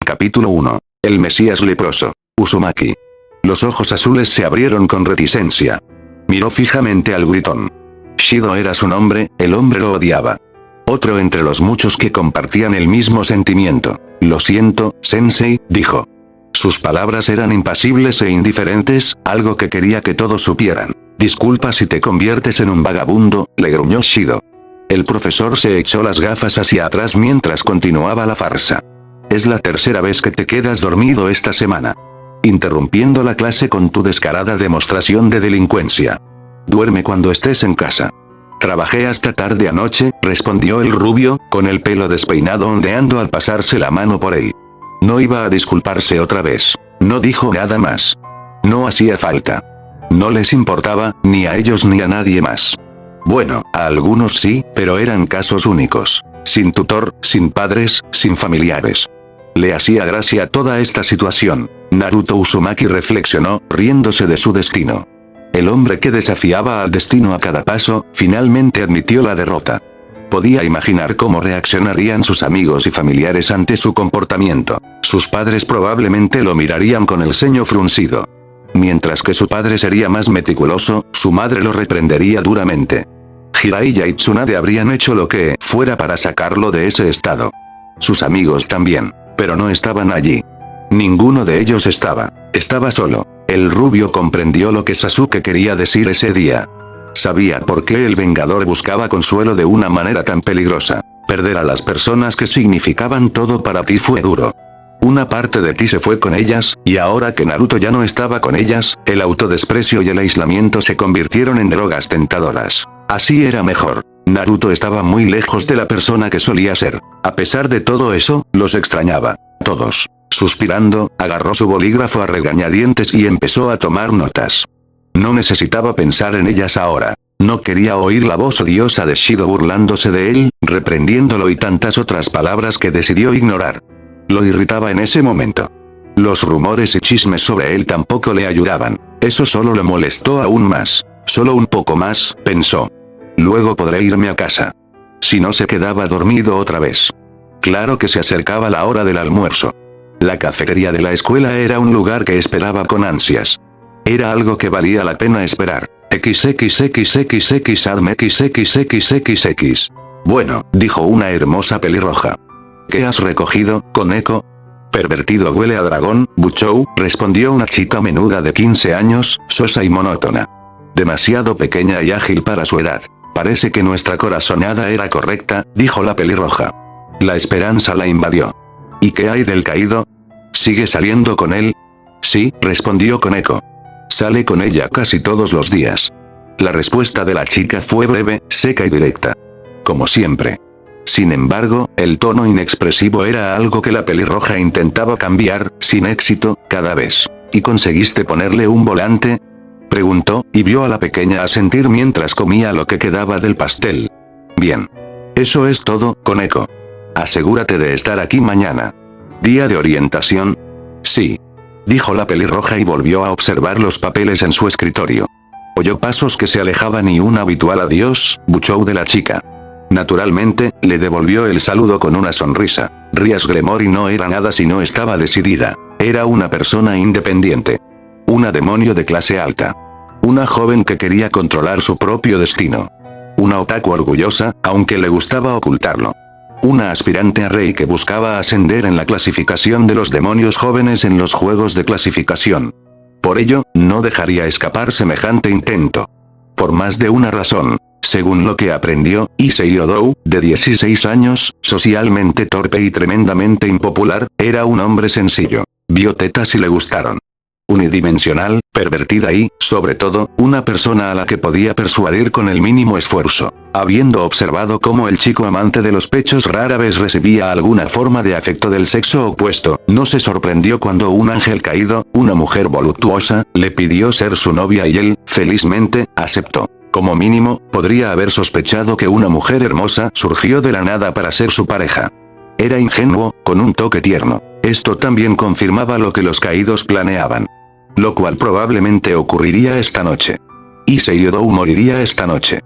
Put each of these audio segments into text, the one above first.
Capítulo 1. El Mesías leproso. Uzumaki. Los ojos azules se abrieron con reticencia. Miró fijamente al gritón. Shido era su nombre, el hombre lo odiaba. Otro entre los muchos que compartían el mismo sentimiento. Lo siento, sensei, dijo. Sus palabras eran impasibles e indiferentes, algo que quería que todos supieran. Disculpa si te conviertes en un vagabundo, le gruñó Shido. El profesor se echó las gafas hacia atrás mientras continuaba la farsa. Es la tercera vez que te quedas dormido esta semana. Interrumpiendo la clase con tu descarada demostración de delincuencia. Duerme cuando estés en casa. Trabajé hasta tarde anoche, respondió el rubio, con el pelo despeinado ondeando al pasarse la mano por él. No iba a disculparse otra vez. No dijo nada más. No hacía falta. No les importaba, ni a ellos ni a nadie más. Bueno, a algunos sí, pero eran casos únicos. Sin tutor, sin padres, sin familiares. Le hacía gracia toda esta situación. Naruto Uzumaki reflexionó, riéndose de su destino. El hombre que desafiaba al destino a cada paso, finalmente admitió la derrota. Podía imaginar cómo reaccionarían sus amigos y familiares ante su comportamiento. Sus padres probablemente lo mirarían con el ceño fruncido. Mientras que su padre sería más meticuloso, su madre lo reprendería duramente. Jiraiya y Tsunade habrían hecho lo que fuera para sacarlo de ese estado. Sus amigos también, pero no estaban allí. Ninguno de ellos estaba solo. El rubio comprendió lo que Sasuke quería decir ese día. Sabía por qué el Vengador buscaba consuelo de una manera tan peligrosa. Perder a las personas que significaban todo para ti fue duro. Una parte de ti se fue con ellas, y ahora que Naruto ya no estaba con ellas, el autodesprecio y el aislamiento se convirtieron en drogas tentadoras. Así era mejor. Naruto estaba muy lejos de la persona que solía ser. A pesar de todo eso, los extrañaba. Todos. Suspirando, agarró su bolígrafo a regañadientes y empezó a tomar notas. No necesitaba pensar en ellas ahora. No quería oír la voz odiosa de Shido burlándose de él, reprendiéndolo y tantas otras palabras que decidió ignorar. Lo irritaba en ese momento. Los rumores y chismes sobre él tampoco le ayudaban. Eso solo lo molestó aún más. Solo un poco más, pensó. Luego podré irme a casa. Si no se quedaba dormido otra vez. Claro que se acercaba la hora del almuerzo. La cafetería de la escuela era un lugar que esperaba con ansias. Era algo que valía la pena esperar. XXXXX adme XXXXX. Bueno, dijo una hermosa pelirroja. ¿Qué has recogido, Koneko? Pervertido huele a dragón, Buchou, respondió una chica menuda de 15 años, sosa y monótona. Demasiado pequeña y ágil para su edad. Parece que nuestra corazonada era correcta, dijo la pelirroja. La esperanza la invadió. ¿Y qué hay del caído? ¿Sigue saliendo con él? Sí, respondió Koneko. Sale con ella casi todos los días. La respuesta de la chica fue breve, seca y directa. Como siempre. Sin embargo, el tono inexpresivo era algo que la pelirroja intentaba cambiar, sin éxito, cada vez. ¿Y conseguiste ponerle un volante? Preguntó, y vio a la pequeña asentir mientras comía lo que quedaba del pastel. Bien. Eso es todo, Koneko. Asegúrate de estar aquí mañana. ¿Día de orientación? Sí. Dijo la pelirroja y volvió a observar los papeles en su escritorio. Oyó pasos que se alejaban y un habitual adiós, Buchou de la chica. Naturalmente, le devolvió el saludo con una sonrisa. Rias Gremory no era nada si no estaba decidida. Era una persona independiente. Una demonio de clase alta. Una joven que quería controlar su propio destino. Una otaku orgullosa, aunque le gustaba ocultarlo. Una aspirante a rey que buscaba ascender en la clasificación de los demonios jóvenes en los juegos de clasificación. Por ello, no dejaría escapar semejante intento. Por más de una razón. Según lo que aprendió, Issei Odou, de 16 años, socialmente torpe y tremendamente impopular, era un hombre sencillo. Vio tetas y le gustaron. Unidimensional, pervertida y, sobre todo, una persona a la que podía persuadir con el mínimo esfuerzo. Habiendo observado cómo el chico amante de los pechos rara vez recibía alguna forma de afecto del sexo opuesto, no se sorprendió cuando un ángel caído, una mujer voluptuosa, le pidió ser su novia y él, felizmente, aceptó. Como mínimo, podría haber sospechado que una mujer hermosa surgió de la nada para ser su pareja. Era ingenuo, con un toque tierno. Esto también confirmaba lo que los caídos planeaban. Lo cual probablemente ocurriría esta noche. Issei Odou moriría esta noche.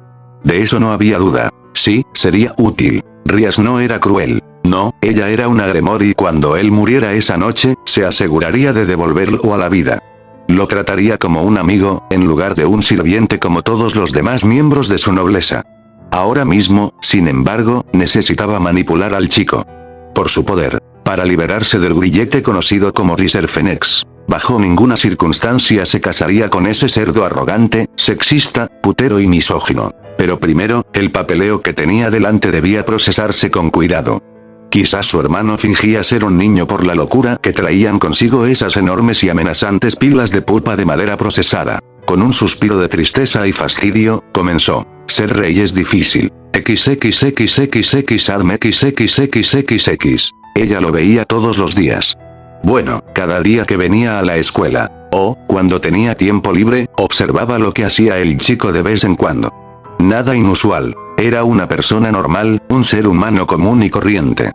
De eso no había duda. Sí, sería útil. Rias no era cruel. No, ella era una Gremori y cuando él muriera esa noche, se aseguraría de devolverlo a la vida. Lo trataría como un amigo, en lugar de un sirviente como todos los demás miembros de su nobleza. Ahora mismo, sin embargo, necesitaba manipular al chico. Por su poder, para liberarse del grillete conocido como Riserfenex. Bajo ninguna circunstancia se casaría con ese cerdo arrogante, sexista, putero y misógino. Pero primero, el papeleo que tenía delante debía procesarse con cuidado. Quizás su hermano fingía ser un niño por la locura que traían consigo esas enormes y amenazantes pilas de pulpa de madera procesada. Con un suspiro de tristeza y fastidio, comenzó. Ser rey es difícil. XXXXX adme XXXXX. Ella lo veía todos los días. Bueno, cada día que venía a la escuela. O, cuando tenía tiempo libre, observaba lo que hacía el chico de vez en cuando. Nada inusual. Era una persona normal, un ser humano común y corriente.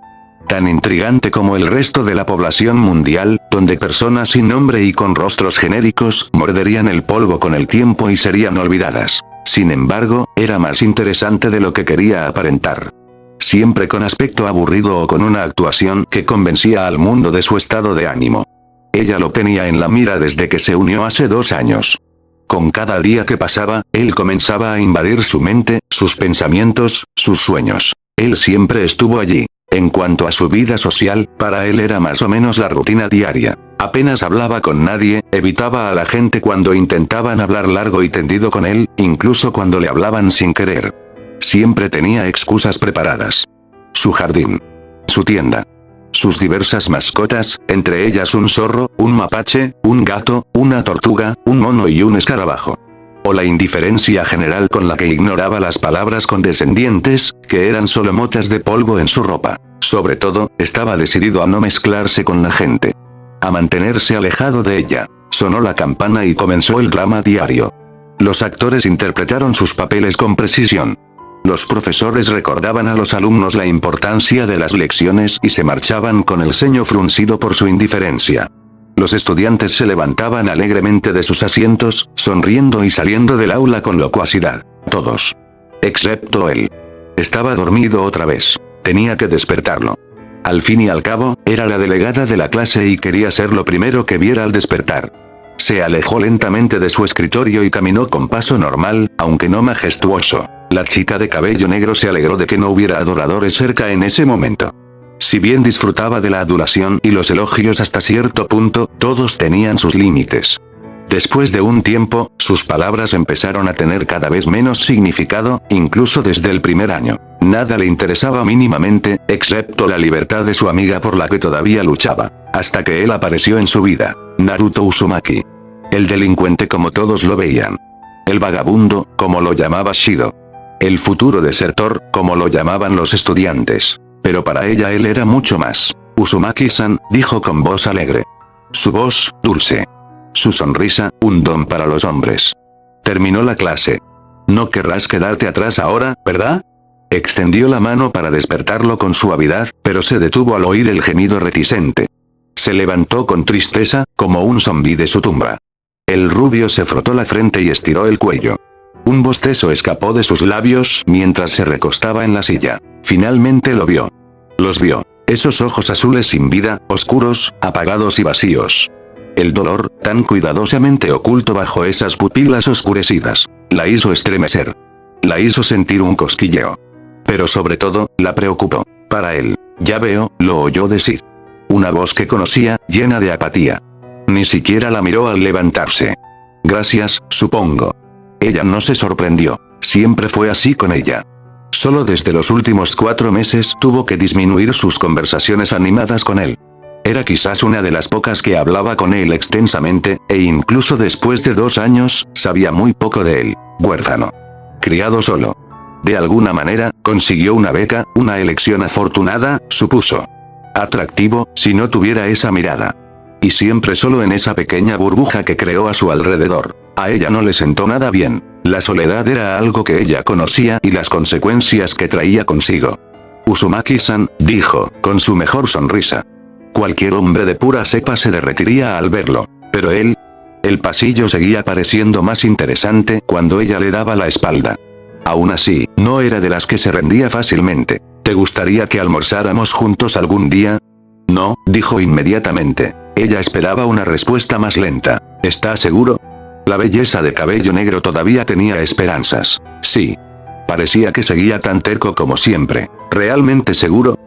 Tan intrigante como el resto de la población mundial, donde personas sin nombre y con rostros genéricos morderían el polvo con el tiempo y serían olvidadas. Sin embargo, era más interesante de lo que quería aparentar. Siempre con aspecto aburrido o con una actuación que convencía al mundo de su estado de ánimo. Ella lo tenía en la mira desde que se unió hace 2 años. Con cada día que pasaba, él comenzaba a invadir su mente, sus pensamientos, sus sueños. Él siempre estuvo allí. En cuanto a su vida social, para él era más o menos la rutina diaria. Apenas hablaba con nadie, evitaba a la gente cuando intentaban hablar largo y tendido con él, incluso cuando le hablaban sin querer. Siempre tenía excusas preparadas. Su jardín. Su tienda. Sus diversas mascotas, entre ellas un zorro, un mapache, un gato, una tortuga, un mono y un escarabajo. O la indiferencia general con la que ignoraba las palabras condescendientes, que eran solo motas de polvo en su ropa. Sobre todo, estaba decidido a no mezclarse con la gente. A mantenerse alejado de ella. Sonó la campana y comenzó el drama diario. Los actores interpretaron sus papeles con precisión. Los profesores recordaban a los alumnos la importancia de las lecciones y se marchaban con el ceño fruncido por su indiferencia. Los estudiantes se levantaban alegremente de sus asientos, sonriendo y saliendo del aula con locuacidad. Todos. Excepto él. Estaba dormido otra vez. Tenía que despertarlo. Al fin y al cabo, era la delegada de la clase y quería ser lo primero que viera al despertar. Se alejó lentamente de su escritorio y caminó con paso normal, aunque no majestuoso. La chica de cabello negro se alegró de que no hubiera adoradores cerca en ese momento. Si bien disfrutaba de la adulación y los elogios hasta cierto punto, todos tenían sus límites. Después de un tiempo, sus palabras empezaron a tener cada vez menos significado, incluso desde el primer año. Nada le interesaba mínimamente, excepto la libertad de su amiga por la que todavía luchaba. Hasta que él apareció en su vida. Naruto Uzumaki. El delincuente como todos lo veían. El vagabundo, como lo llamaba Shido. El futuro desertor, como lo llamaban los estudiantes. Pero para ella él era mucho más. Uzumaki-san, dijo con voz alegre. Su voz, dulce. Su sonrisa, un don para los hombres. Terminó la clase. No querrás quedarte atrás ahora, ¿verdad? Extendió la mano para despertarlo con suavidad, pero se detuvo al oír el gemido reticente. Se levantó con tristeza, como un zombi de su tumba. El rubio se frotó la frente y estiró el cuello. Un bostezo escapó de sus labios mientras se recostaba en la silla. Finalmente lo vio. Los vio. Esos ojos azules sin vida, oscuros, apagados y vacíos. El dolor, tan cuidadosamente oculto bajo esas pupilas oscurecidas, la hizo estremecer. La hizo sentir un cosquilleo. Pero sobre todo, la preocupó. Para él. Ya veo, lo oyó decir. Una voz que conocía, llena de apatía. Ni siquiera la miró al levantarse. Gracias, supongo. Ella no se sorprendió. Siempre fue así con ella. Solo desde los últimos 4 meses tuvo que disminuir sus conversaciones animadas con él. Era quizás una de las pocas que hablaba con él extensamente, e incluso después de 2 años, sabía muy poco de él, huérfano. Criado solo. De alguna manera, consiguió una beca, una elección afortunada, supuso. Atractivo, si no tuviera esa mirada. Y siempre solo en esa pequeña burbuja que creó a su alrededor. A ella no le sentó nada bien. La soledad era algo que ella conocía y las consecuencias que traía consigo. Uzumaki-san, dijo, con su mejor sonrisa. Cualquier hombre de pura cepa se derretiría al verlo. Pero él... El pasillo seguía pareciendo más interesante cuando ella le daba la espalda. Aún así, no era de las que se rendía fácilmente. ¿Te gustaría que almorzáramos juntos algún día? No, dijo inmediatamente. Ella esperaba una respuesta más lenta. ¿Estás seguro? La belleza de cabello negro todavía tenía esperanzas. Sí. Parecía que seguía tan terco como siempre. ¿Realmente seguro?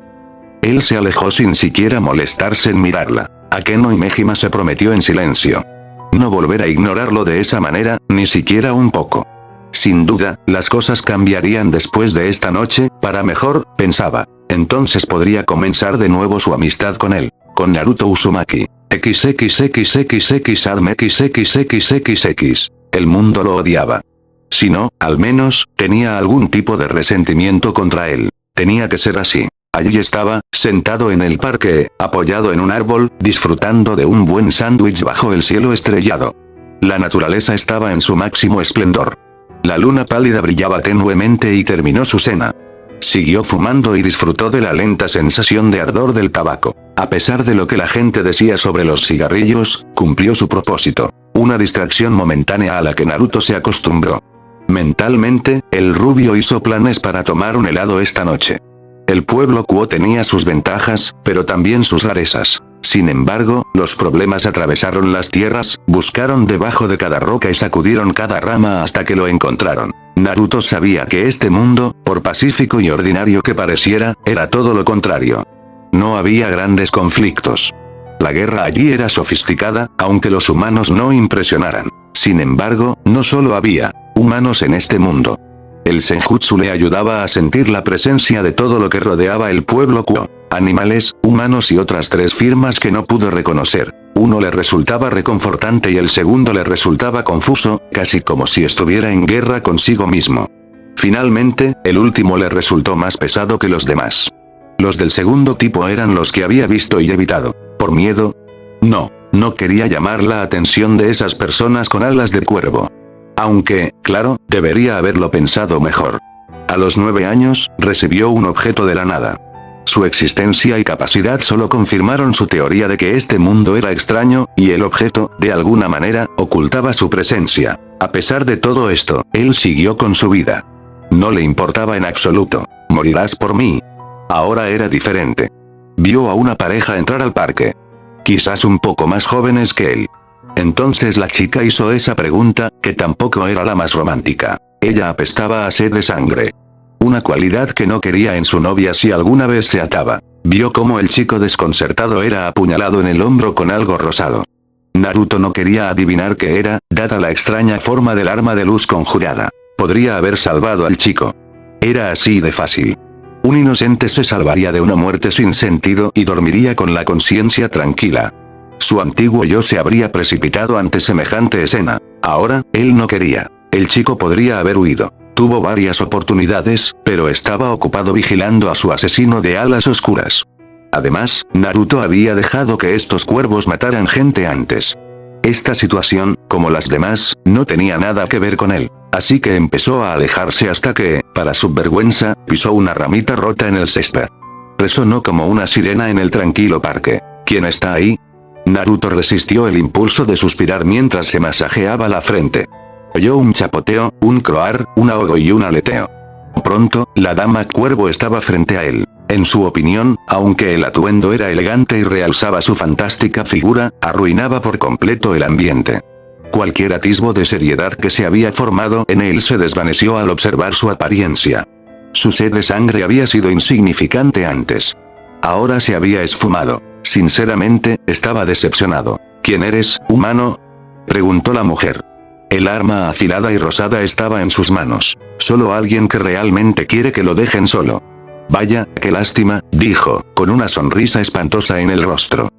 Él se alejó sin siquiera molestarse en mirarla. Akeno y Mejima se prometió en silencio. No volver a ignorarlo de esa manera, ni siquiera un poco. Sin duda, las cosas cambiarían después de esta noche, para mejor, pensaba. Entonces podría comenzar de nuevo su amistad con él. Con Naruto Uzumaki. XXXXXADM. El mundo lo odiaba. Si no, al menos, tenía algún tipo de resentimiento contra él. Tenía que ser así. Allí estaba, sentado en el parque, apoyado en un árbol, disfrutando de un buen sándwich bajo el cielo estrellado. La naturaleza estaba en su máximo esplendor. La luna pálida brillaba tenuemente y terminó su cena. Siguió fumando y disfrutó de la lenta sensación de ardor del tabaco. A pesar de lo que la gente decía sobre los cigarrillos, cumplió su propósito. Una distracción momentánea a la que Naruto se acostumbró. Mentalmente, el rubio hizo planes para tomar un helado esta noche. El pueblo Kuo tenía sus ventajas, pero también sus rarezas. Sin embargo, los problemas atravesaron las tierras, buscaron debajo de cada roca y sacudieron cada rama hasta que lo encontraron. Naruto sabía que este mundo, por pacífico y ordinario que pareciera, era todo lo contrario. No había grandes conflictos. La guerra allí era sofisticada, aunque los humanos no impresionaran. Sin embargo, no solo había humanos en este mundo. El Senjutsu le ayudaba a sentir la presencia de todo lo que rodeaba el pueblo Kuo. Animales, humanos y otras tres firmas que no pudo reconocer. Uno le resultaba reconfortante y el segundo le resultaba confuso, casi como si estuviera en guerra consigo mismo. Finalmente, el último le resultó más pesado que los demás. Los del segundo tipo eran los que había visto y evitado. ¿Por miedo? No quería llamar la atención de esas personas con alas de cuervo. Aunque, claro, debería haberlo pensado mejor. A los 9 años, recibió un objeto de la nada. Su existencia y capacidad solo confirmaron su teoría de que este mundo era extraño, y el objeto, de alguna manera, ocultaba su presencia. A pesar de todo esto, él siguió con su vida. No le importaba en absoluto. Morirás por mí. Ahora era diferente. Vio a una pareja entrar al parque. Quizás un poco más jóvenes que él. Entonces la chica hizo esa pregunta, que tampoco era la más romántica. Ella apestaba a sed de sangre. Una cualidad que no quería en su novia si alguna vez se ataba. Vio cómo el chico desconcertado era apuñalado en el hombro con algo rosado. Naruto no quería adivinar qué era, dada la extraña forma del arma de luz conjurada. Podría haber salvado al chico. Era así de fácil. Un inocente se salvaría de una muerte sin sentido y dormiría con la conciencia tranquila. Su antiguo yo se habría precipitado ante semejante escena. Ahora, él no quería. El chico podría haber huido. Tuvo varias oportunidades, pero estaba ocupado vigilando a su asesino de alas oscuras. Además, Naruto había dejado que estos cuervos mataran gente antes. Esta situación, como las demás, no tenía nada que ver con él. Así que empezó a alejarse hasta que, para su vergüenza, pisó una ramita rota en el césped. Resonó como una sirena en el tranquilo parque. ¿Quién está ahí? Naruto resistió el impulso de suspirar mientras se masajeaba la frente. Oyó un chapoteo, un croar, un ahogo y un aleteo. Pronto, la dama cuervo estaba frente a él. En su opinión, aunque el atuendo era elegante y realzaba su fantástica figura, arruinaba por completo el ambiente. Cualquier atisbo de seriedad que se había formado en él se desvaneció al observar su apariencia. Su sed de sangre había sido insignificante antes. Ahora se había esfumado. Sinceramente, estaba decepcionado. ¿Quién eres, humano?, preguntó la mujer. El arma afilada y rosada estaba en sus manos. Solo alguien que realmente quiere que lo dejen solo. Vaya, qué lástima, dijo, con una sonrisa espantosa en el rostro.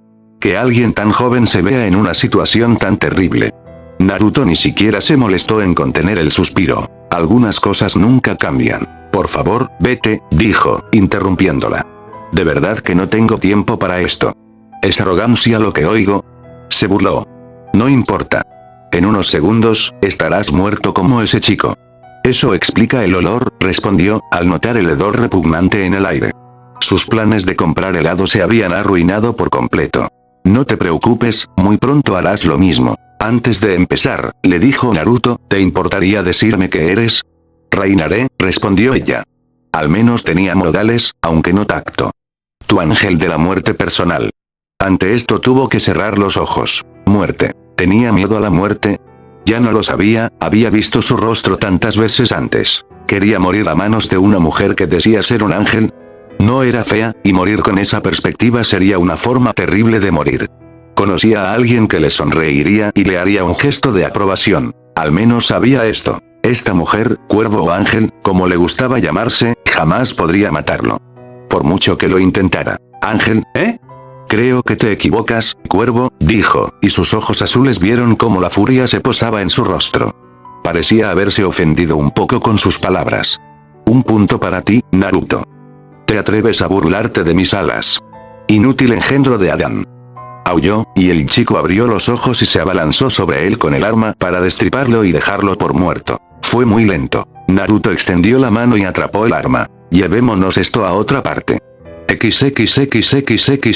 Que alguien tan joven se vea en una situación tan terrible. Naruto ni siquiera se molestó en contener el suspiro. Algunas cosas nunca cambian. Por favor, vete, dijo, interrumpiéndola. De verdad que no tengo tiempo para esto. ¿Es arrogancia lo que oigo? Se burló. No importa. En unos segundos, estarás muerto como ese chico. Eso explica el olor, respondió, al notar el hedor repugnante en el aire. Sus planes de comprar helado se habían arruinado por completo. No te preocupes, muy pronto harás lo mismo. Antes de empezar, le dijo Naruto, ¿te importaría decirme qué eres? Reinaré, respondió ella. Al menos tenía modales, aunque no tacto. Tu ángel de la muerte personal. Ante esto tuvo que cerrar los ojos. Muerte. ¿Tenía miedo a la muerte? Ya no lo sabía, había visto su rostro tantas veces antes. ¿Quería morir a manos de una mujer que decía ser un ángel? No era fea, y morir con esa perspectiva sería una forma terrible de morir. Conocía a alguien que le sonreiría y le haría un gesto de aprobación. Al menos sabía esto. Esta mujer, cuervo o ángel, como le gustaba llamarse, jamás podría matarlo. Por mucho que lo intentara. ¿Ángel, eh? Creo que te equivocas, cuervo, dijo, y sus ojos azules vieron cómo la furia se posaba en su rostro. Parecía haberse ofendido un poco con sus palabras. Un punto para ti, Naruto. ¿Te atreves a burlarte de mis alas? Inútil engendro de Adán. Aulló, y el chico abrió los ojos y se abalanzó sobre él con el arma para destriparlo y dejarlo por muerto. Fue muy lento. Naruto extendió la mano y atrapó el arma. Llevémonos esto a otra parte.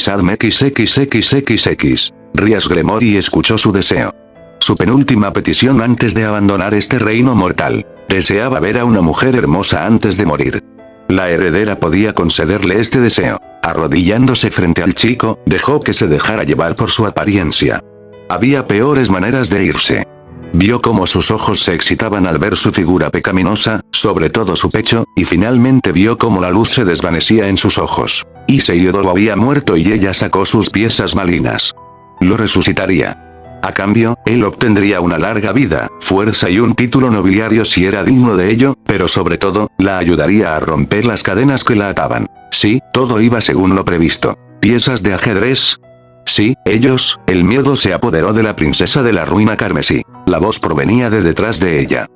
Adme XXX. Rias Gremory escuchó su deseo. Su penúltima petición antes de abandonar este reino mortal. Deseaba ver a una mujer hermosa antes de morir. La heredera podía concederle este deseo. Arrodillándose frente al chico, dejó que se dejara llevar por su apariencia. Había peores maneras de irse. Vio cómo sus ojos se excitaban al ver su figura pecaminosa, sobre todo su pecho, y finalmente vio cómo la luz se desvanecía en sus ojos. Issei Yodo había muerto y ella sacó sus piezas malignas. Lo resucitaría. A cambio, él obtendría una larga vida, fuerza y un título nobiliario si era digno de ello, pero sobre todo, la ayudaría a romper las cadenas que la ataban. Sí, todo iba según lo previsto. ¿Piezas de ajedrez? Sí, ellos. El miedo se apoderó de la princesa de la ruina carmesí. La voz provenía de detrás de ella.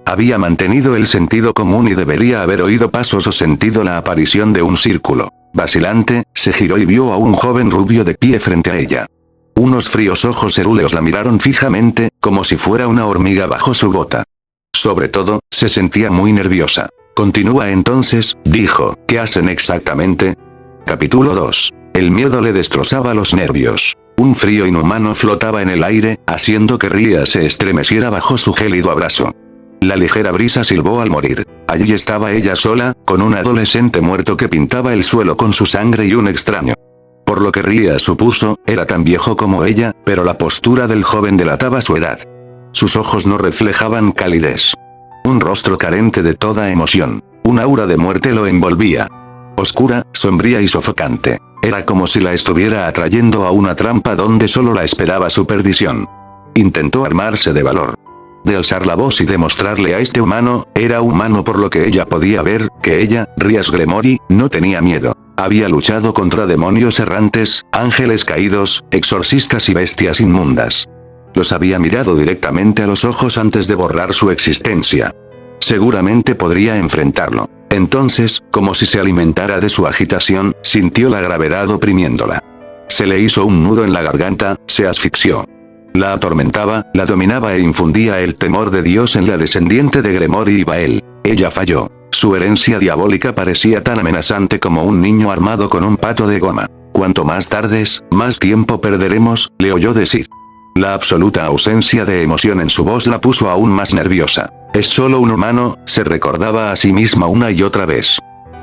Había mantenido el sentido común y debería haber oído pasos o sentido la aparición de un círculo. Vacilante, se giró y vio a un joven rubio de pie frente a ella. Unos fríos ojos cerúleos la miraron fijamente, como si fuera una hormiga bajo su bota. Sobre todo, se sentía muy nerviosa. Continúa entonces, dijo, ¿qué hacen exactamente? Capítulo 2. El miedo le destrozaba los nervios. Un frío inhumano flotaba en el aire, haciendo que Ria se estremeciera bajo su gélido abrazo. La ligera brisa silbó al morir. Allí estaba ella sola, con un adolescente muerto que pintaba el suelo con su sangre y un extraño. Por lo que Ria supuso, era tan viejo como ella, pero la postura del joven delataba su edad. Sus ojos no reflejaban calidez. Un rostro carente de toda emoción. Un aura de muerte lo envolvía. Oscura, sombría y sofocante. Era como si la estuviera atrayendo a una trampa donde solo la esperaba su perdición. Intentó armarse de valor. De alzar la voz y demostrarle a este humano, era humano por lo que ella podía ver, que ella, Rias Gremory, no tenía miedo. Había luchado contra demonios errantes, ángeles caídos, exorcistas y bestias inmundas. Los había mirado directamente a los ojos antes de borrar su existencia. Seguramente podría enfrentarlo. Entonces, como si se alimentara de su agitación, sintió la gravedad oprimiéndola. Se le hizo un nudo en la garganta, se asfixió. La atormentaba, la dominaba e infundía el temor de Dios en la descendiente de Gremory y Bael. Ella falló. Su herencia diabólica parecía tan amenazante como un niño armado con un pato de goma. Cuanto más tardes, más tiempo perderemos, le oyó decir. La absoluta ausencia de emoción en su voz la puso aún más nerviosa. Es solo un humano, se recordaba a sí misma una y otra vez.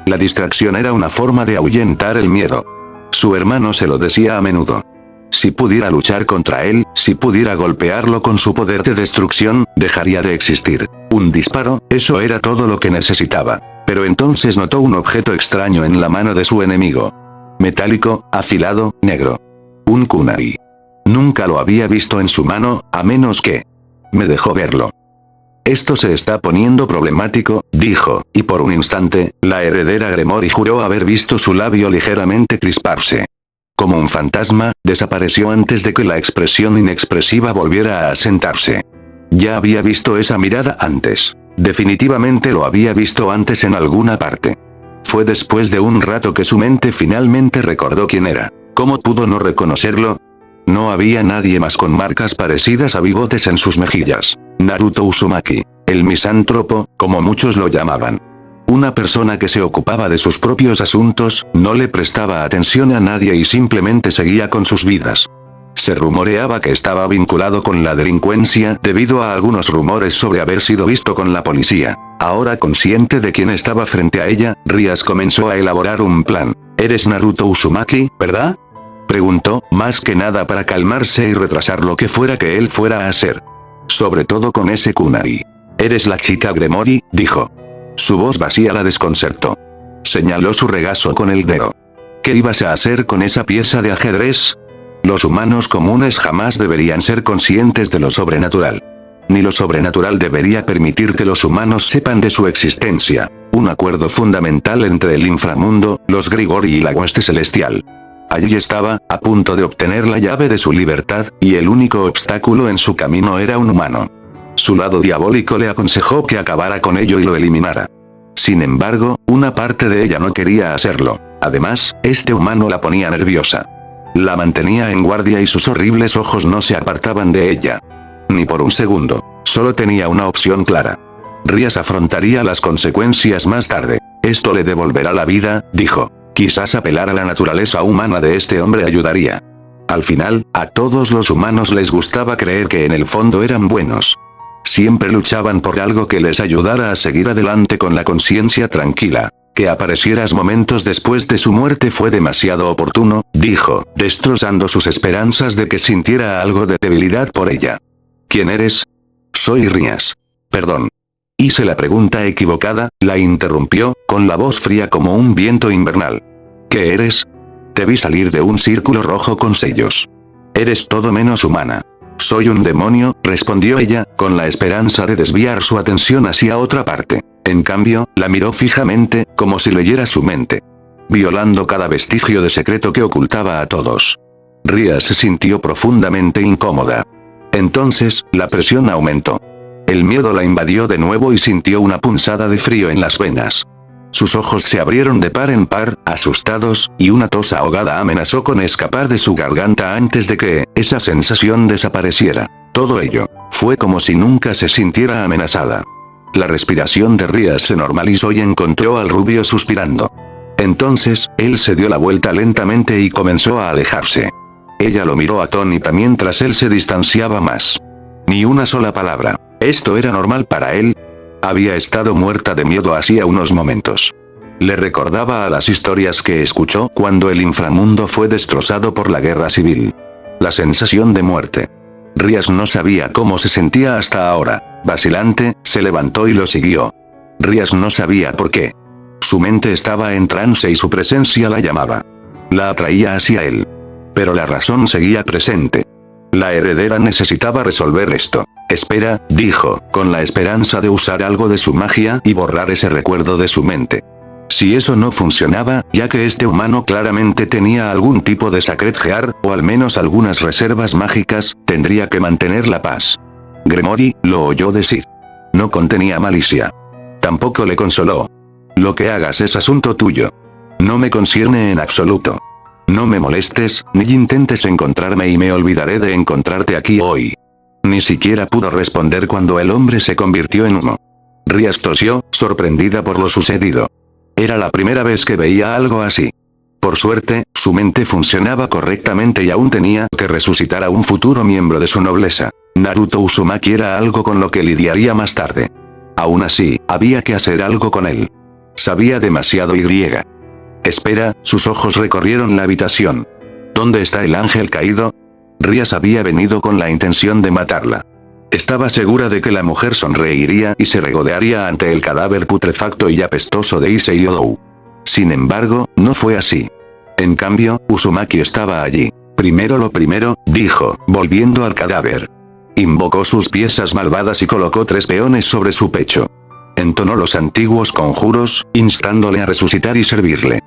La distracción era una forma de ahuyentar el miedo. Su hermano se lo decía a menudo. Si pudiera luchar contra él, si pudiera golpearlo con su poder de destrucción, dejaría de existir. Un disparo, eso era todo lo que necesitaba. Pero entonces notó un objeto extraño en la mano de su enemigo. Metálico, afilado, negro. Un kunai. Nunca lo había visto en su mano, a menos que... Me dejó verlo. Esto se está poniendo problemático, dijo, y por un instante, la heredera Gremory juró haber visto su labio ligeramente crisparse. Como un fantasma, desapareció antes de que la expresión inexpresiva volviera a asentarse. Ya había visto esa mirada antes. Definitivamente lo había visto antes en alguna parte. Fue después de un rato que su mente finalmente recordó quién era. ¿Cómo pudo no reconocerlo? No había nadie más con marcas parecidas a bigotes en sus mejillas. Naruto Uzumaki. El misántropo, como muchos lo llamaban. Una persona que se ocupaba de sus propios asuntos, no le prestaba atención a nadie y simplemente seguía con sus vidas. Se rumoreaba que estaba vinculado con la delincuencia debido a algunos rumores sobre haber sido visto con la policía. Ahora consciente de quién estaba frente a ella, Rias comenzó a elaborar un plan. «¿Eres Naruto Uzumaki, verdad?», preguntó, más que nada para calmarse y retrasar lo que fuera que él fuera a hacer. Sobre todo con ese kunai. «Eres la chica Gremory», dijo. Su voz vacía la desconcertó. Señaló su regazo con el dedo. «¿Qué ibas a hacer con esa pieza de ajedrez?». Los humanos comunes jamás deberían ser conscientes de lo sobrenatural. Ni lo sobrenatural debería permitir que los humanos sepan de su existencia. Un acuerdo fundamental entre el inframundo, los Grigori y la hueste celestial. Allí estaba, a punto de obtener la llave de su libertad, y el único obstáculo en su camino era un humano. Su lado diabólico le aconsejó que acabara con ello y lo eliminara. Sin embargo, una parte de ella no quería hacerlo. Además, este humano la ponía nerviosa. La mantenía en guardia y sus horribles ojos no se apartaban de ella. Ni por un segundo. Solo tenía una opción clara. Rias afrontaría las consecuencias más tarde. «Esto le devolverá la vida», dijo. Quizás apelar a la naturaleza humana de este hombre ayudaría. Al final, a todos los humanos les gustaba creer que en el fondo eran buenos. Siempre luchaban por algo que les ayudara a seguir adelante con la conciencia tranquila. «Que aparecieras momentos después de su muerte fue demasiado oportuno», dijo, destrozando sus esperanzas de que sintiera algo de debilidad por ella. «¿Quién eres?». «Soy Rias». «Perdón». Hice la pregunta equivocada», la interrumpió, con la voz fría como un viento invernal. «¿Qué eres?». «Te vi salir de un círculo rojo con sellos. Eres todo menos humana». «Soy un demonio», respondió ella, con la esperanza de desviar su atención hacia otra parte. En cambio, la miró fijamente, como si leyera su mente. Violando cada vestigio de secreto que ocultaba a todos. Rias se sintió profundamente incómoda. Entonces, la presión aumentó. El miedo la invadió de nuevo y sintió una punzada de frío en las venas. Sus ojos se abrieron de par en par, asustados, y una tos ahogada amenazó con escapar de su garganta antes de que esa sensación desapareciera. Todo ello fue como si nunca se sintiera amenazada. La respiración de Rias se normalizó y encontró al rubio suspirando. Entonces, él se dio la vuelta lentamente y comenzó a alejarse. Ella lo miró atónita mientras él se distanciaba más. Ni una sola palabra. ¿Esto era normal para él? Había estado muerta de miedo hacía unos momentos. Le recordaba a las historias que escuchó cuando el inframundo fue destrozado por la guerra civil. La sensación de muerte. Rias no sabía cómo se sentía hasta ahora. Vacilante, se levantó y lo siguió. Rias no sabía por qué. Su mente estaba en trance y su presencia la llamaba. La atraía hacia él. Pero la razón seguía presente. La heredera necesitaba resolver esto. «Espera», dijo, con la esperanza de usar algo de su magia y borrar ese recuerdo de su mente. Si eso no funcionaba, ya que este humano claramente tenía algún tipo de Sacred Gear, o al menos algunas reservas mágicas, tendría que mantener la paz. Gremory, lo oyó decir. No contenía malicia. Tampoco le consoló. «Lo que hagas es asunto tuyo. No me concierne en absoluto. No me molestes, ni intentes encontrarme y me olvidaré de encontrarte aquí hoy». Ni siquiera pudo responder cuando el hombre se convirtió en humo. Rias tosió, sorprendida por lo sucedido. Era la primera vez que veía algo así. Por suerte, su mente funcionaba correctamente y aún tenía que resucitar a un futuro miembro de su nobleza. Naruto Uzumaki era algo con lo que lidiaría más tarde. Aún así, había que hacer algo con él. Sabía demasiado y. «Espera», sus ojos recorrieron la habitación. «¿Dónde está el ángel caído?». Rias había venido con la intención de matarla. Estaba segura de que la mujer sonreiría y se regodearía ante el cadáver putrefacto y apestoso de Issei Odo. Sin embargo, no fue así. En cambio, Uzumaki estaba allí. «Primero lo primero», dijo, volviendo al cadáver. Invocó sus piezas malvadas y colocó 3 peones sobre su pecho. Entonó los antiguos conjuros, instándole a resucitar y servirle.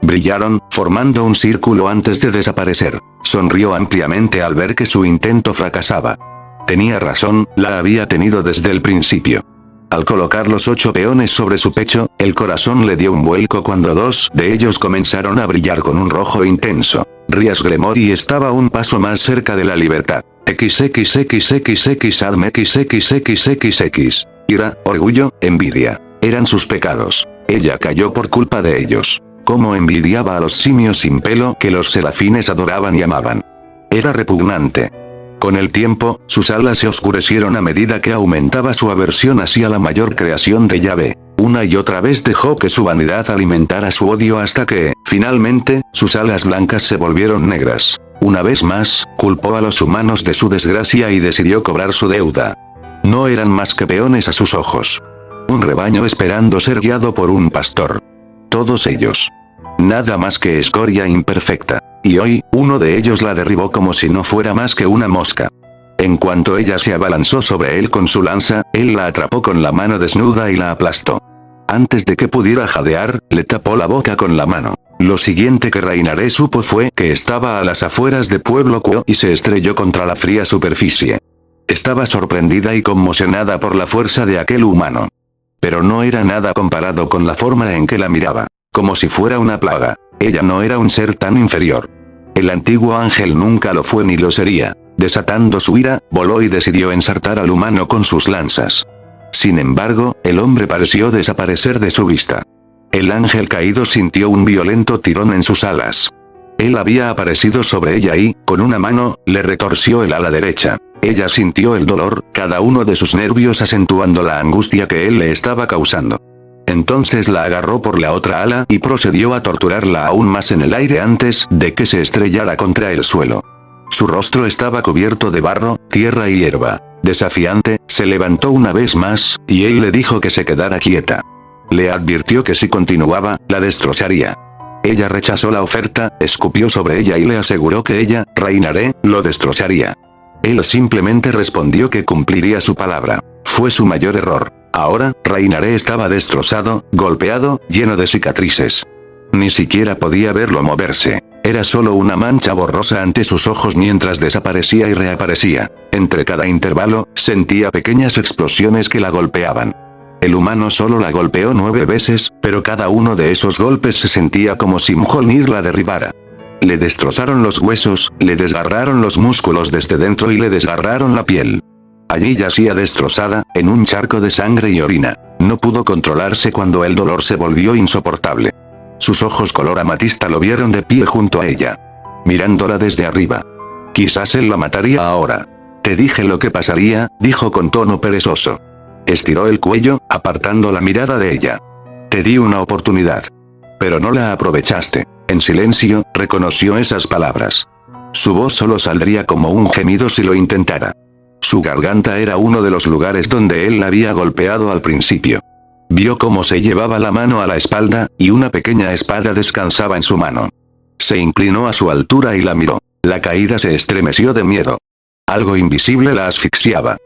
Brillaron, formando un círculo antes de desaparecer. Sonrió ampliamente al ver que su intento fracasaba. Tenía razón, la había tenido desde el principio. Al colocar los 8 peones sobre su pecho, el corazón le dio un vuelco cuando 2 de ellos comenzaron a brillar con un rojo intenso. Rias Gremory estaba un paso más cerca de la libertad. XXXXX Adme XXXXX. Ira, orgullo, envidia. Eran sus pecados. Ella cayó por culpa de ellos. Cómo envidiaba a los simios sin pelo que los serafines adoraban y amaban. Era repugnante. Con el tiempo, sus alas se oscurecieron a medida que aumentaba su aversión hacia la mayor creación de Yahvé. Una y otra vez dejó que su vanidad alimentara su odio hasta que, finalmente, sus alas blancas se volvieron negras. Una vez más, culpó a los humanos de su desgracia y decidió cobrar su deuda. No eran más que peones a sus ojos. Un rebaño esperando ser guiado por un pastor. Todos ellos. Nada más que escoria imperfecta. Y hoy, uno de ellos la derribó como si no fuera más que una mosca. En cuanto ella se abalanzó sobre él con su lanza, él la atrapó con la mano desnuda y la aplastó. Antes de que pudiera jadear, le tapó la boca con la mano. Lo siguiente que Reinaré supo fue que estaba a las afueras de Pueblo Kuo y se estrelló contra la fría superficie. Estaba sorprendida y conmocionada por la fuerza de aquel humano. Pero no era nada comparado con la forma en que la miraba. Como si fuera una plaga. Ella no era un ser tan inferior. El antiguo ángel nunca lo fue ni lo sería. Desatando su ira, voló y decidió ensartar al humano con sus lanzas. Sin embargo, el hombre pareció desaparecer de su vista. El ángel caído sintió un violento tirón en sus alas. Él había aparecido sobre ella y, con una mano, le retorció el ala derecha. Ella sintió el dolor, cada uno de sus nervios acentuando la angustia que él le estaba causando. Entonces la agarró por la otra ala y procedió a torturarla aún más en el aire antes de que se estrellara contra el suelo. Su rostro estaba cubierto de barro, tierra y hierba. Desafiante, se levantó una vez más, y él le dijo que se quedara quieta. Le advirtió que si continuaba, la destrozaría. Ella rechazó la oferta, escupió sobre ella y le aseguró que ella, Reinaré, lo destrozaría. Él simplemente respondió que cumpliría su palabra. Fue su mayor error. Ahora, Reinaré estaba destrozado, golpeado, lleno de cicatrices. Ni siquiera podía verlo moverse. Era solo una mancha borrosa ante sus ojos mientras desaparecía y reaparecía. Entre cada intervalo, sentía pequeñas explosiones que la golpeaban. El humano solo la golpeó 9 veces, pero cada uno de esos golpes se sentía como si Mjolnir la derribara. Le destrozaron los huesos, le desgarraron los músculos desde dentro y le desgarraron la piel. Allí yacía destrozada, en un charco de sangre y orina. No pudo controlarse cuando el dolor se volvió insoportable. Sus ojos color amatista lo vieron de pie junto a ella. Mirándola desde arriba. Quizás él la mataría ahora. Te dije lo que pasaría, dijo con tono perezoso. Estiró el cuello, apartando la mirada de ella. Te di una oportunidad. Pero no la aprovechaste. En silencio, reconoció esas palabras. Su voz solo saldría como un gemido si lo intentara. Su garganta era uno de los lugares donde él la había golpeado al principio. Vio cómo se llevaba la mano a la espalda, y una pequeña espada descansaba en su mano. Se inclinó a su altura y la miró. La caída se estremeció de miedo. Algo invisible la asfixiaba.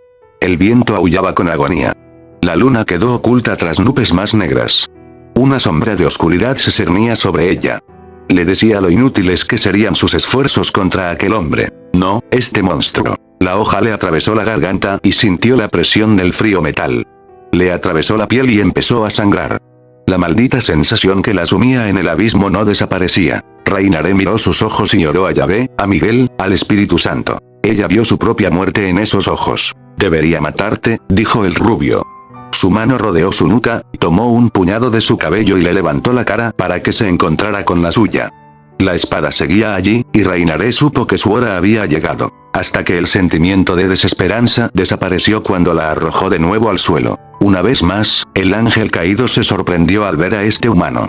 El viento aullaba con agonía. La luna quedó oculta tras nubes más negras. Una sombra de oscuridad se cernía sobre ella. Le decía lo inútiles que serían sus esfuerzos contra aquel hombre. No, este monstruo. La hoja le atravesó la garganta y sintió la presión del frío metal. Le atravesó la piel y empezó a sangrar. La maldita sensación que la sumía en el abismo no desaparecía. Reinaré miró sus ojos y oró a Yahvé, a Miguel, al Espíritu Santo. Ella vio su propia muerte en esos ojos. Debería matarte, dijo el rubio. Su mano rodeó su nuca, tomó un puñado de su cabello y le levantó la cara para que se encontrara con la suya. La espada seguía allí, y Reinaré supo que su hora había llegado. Hasta que el sentimiento de desesperanza desapareció cuando la arrojó de nuevo al suelo. Una vez más, el ángel caído se sorprendió al ver a este humano.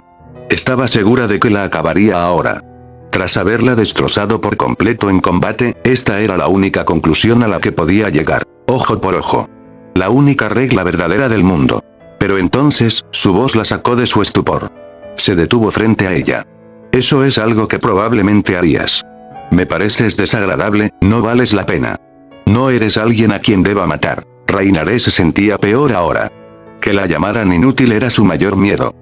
Estaba segura de que la acabaría ahora. Tras haberla destrozado por completo en combate, esta era la única conclusión a la que podía llegar. Ojo por ojo. La única regla verdadera del mundo. Pero entonces, su voz la sacó de su estupor. Se detuvo frente a ella. Eso es algo que probablemente harías. Me pareces desagradable, no vales la pena. No eres alguien a quien deba matar. Reinaré se sentía peor ahora. Que la llamaran inútil era su mayor miedo.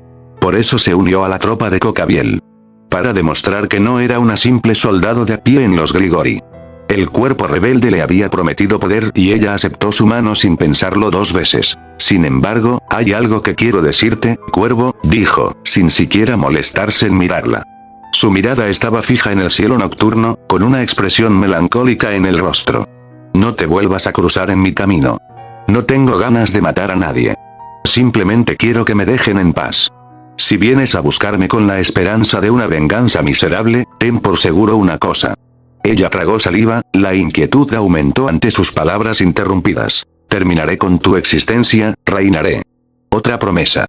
Por eso se unió a la tropa de Cocabiel. Para demostrar que no era una simple soldado de a pie en los Grigori. El cuerpo rebelde le había prometido poder y ella aceptó su mano sin pensarlo 2 veces. Sin embargo, hay algo que quiero decirte, cuervo, dijo, sin siquiera molestarse en mirarla. Su mirada estaba fija en el cielo nocturno, con una expresión melancólica en el rostro. No te vuelvas a cruzar en mi camino. No tengo ganas de matar a nadie. Simplemente quiero que me dejen en paz. Si vienes a buscarme con la esperanza de una venganza miserable, ten por seguro una cosa. Ella tragó saliva, la inquietud aumentó ante sus palabras interrumpidas. Terminaré con tu existencia, reinaré. Otra promesa.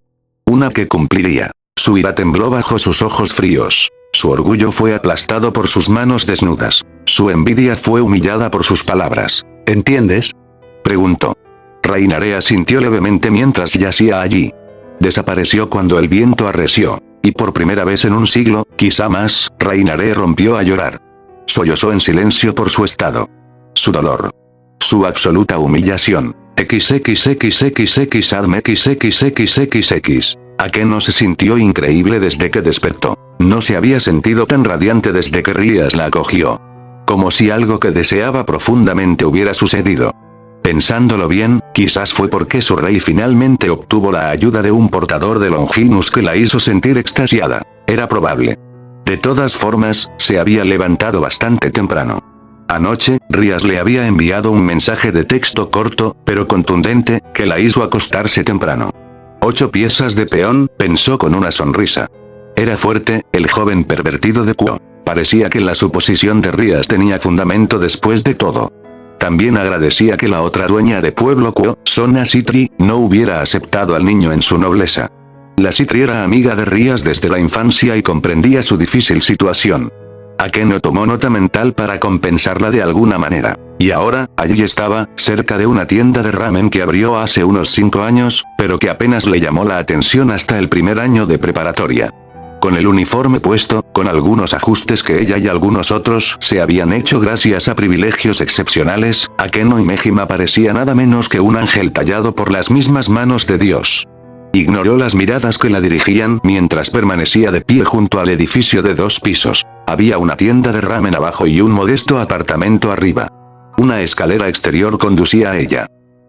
Una que cumpliría. Su ira tembló bajo sus ojos fríos. Su orgullo fue aplastado por sus manos desnudas. Su envidia fue humillada por sus palabras. ¿Entiendes? Preguntó. Reinaré asintió levemente mientras yacía allí. Desapareció cuando el viento arreció. Y por primera vez en un siglo, quizá más, Reinaré rompió a llorar. Sollozó en silencio por su estado. Su dolor. Su absoluta humillación. XXXXX adme XXXXX. Akeno se sintió increíble desde que despertó. No se había sentido tan radiante desde que Rías la acogió. Como si algo que deseaba profundamente hubiera sucedido. Pensándolo bien, quizás fue porque su rey finalmente obtuvo la ayuda de un portador de Longinus que la hizo sentir extasiada. Era probable. De todas formas, se había levantado bastante temprano. Anoche, Rías le había enviado un mensaje de texto corto, pero contundente, que la hizo acostarse temprano. 8 piezas de peón, pensó con una sonrisa. Era fuerte, el joven pervertido de Kuo. Parecía que la suposición de Rías tenía fundamento después de todo. También agradecía que la otra dueña de pueblo Kuo, Sona Citri, no hubiera aceptado al niño en su nobleza. La Citri era amiga de Rías desde la infancia y comprendía su difícil situación. Akeno tomó nota mental para compensarla de alguna manera. Y ahora, allí estaba, cerca de una tienda de ramen que abrió hace unos 5 años, pero que apenas le llamó la atención hasta el primer año de preparatoria. Con el uniforme puesto, con algunos ajustes que ella y algunos otros se habían hecho gracias a privilegios excepcionales, Akeno y Mejima parecía nada menos que un ángel tallado por las mismas manos de Dios. Ignoró las miradas que la dirigían mientras permanecía de pie junto al edificio de 2 pisos. Había una tienda de ramen abajo y un modesto apartamento arriba. Una escalera exterior conducía a ella.